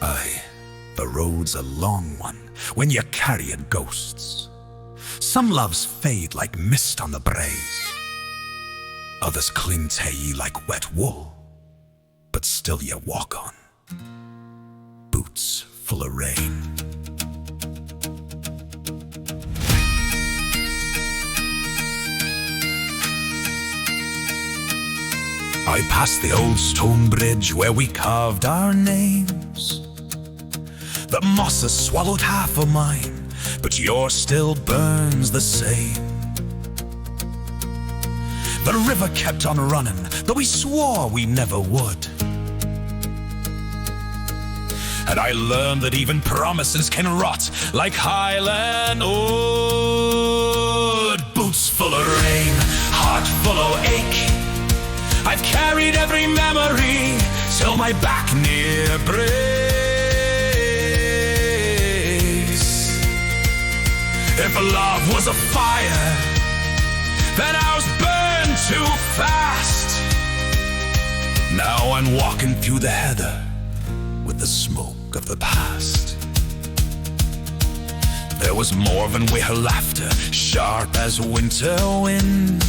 Aye, the road's a long one when you're carrying ghosts. Some loves fade like mist on the braes. Others cling to ye like wet wool, but still ye walk on, boots full of rain. I passed the old stone bridge where we carved our names. The moss has swallowed half of mine, but yours still burns the same. The river kept on running, though we swore we never would. And I learned that even promises can rot like Highland wood. Boots full of rain, heart full of ache, I've carried every memory till my back near breaks. If love was a fire, then ours burned too fast. Now I'm walking through the heather with the smoke of the past. There was Morven with her laughter, sharp as winter wind,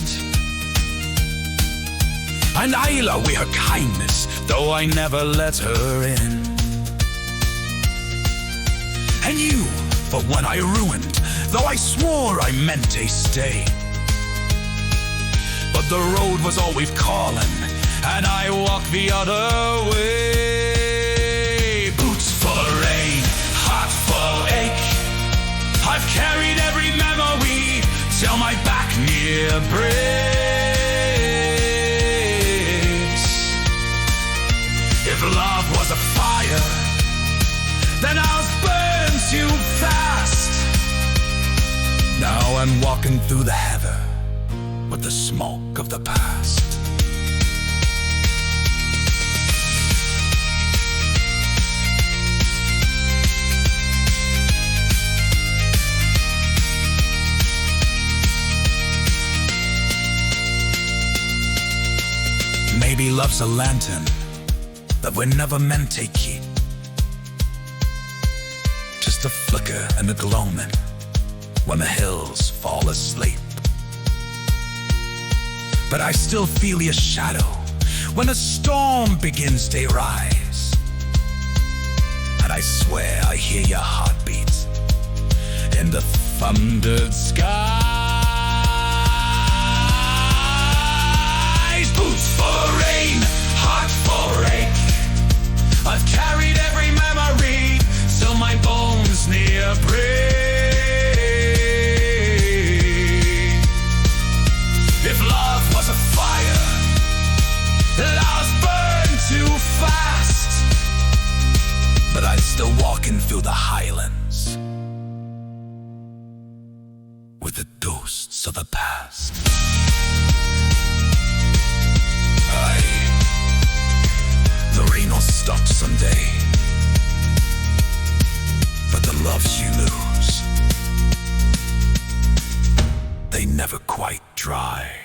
and Isla with her kindness, though I never let her in. And you, for when I ruined, though I swore I meant to stay. But the road was always calling, and I walked the other way. Boots full of rain, heart full of ache, I've carried every memory till my back near breaks. If love was a fire, then ours burned too fast. Now I'm walking through the heather with the smoke of the past. Maybe love's a lantern that we're never meant to keep, just a flicker and a gloaming when the hills fall asleep. But I still feel your shadow when a storm begins to rise, and I swear I hear your heartbeat in the thundered skies. Boots full of rain, heart full of ache, I've carried every memory till my bones near break. If love was a fire, ours burned too fast, but I'm still walking through the highlands with the ghosts of the past. The rain will stop someday, but the loves you lose, they never quite dry.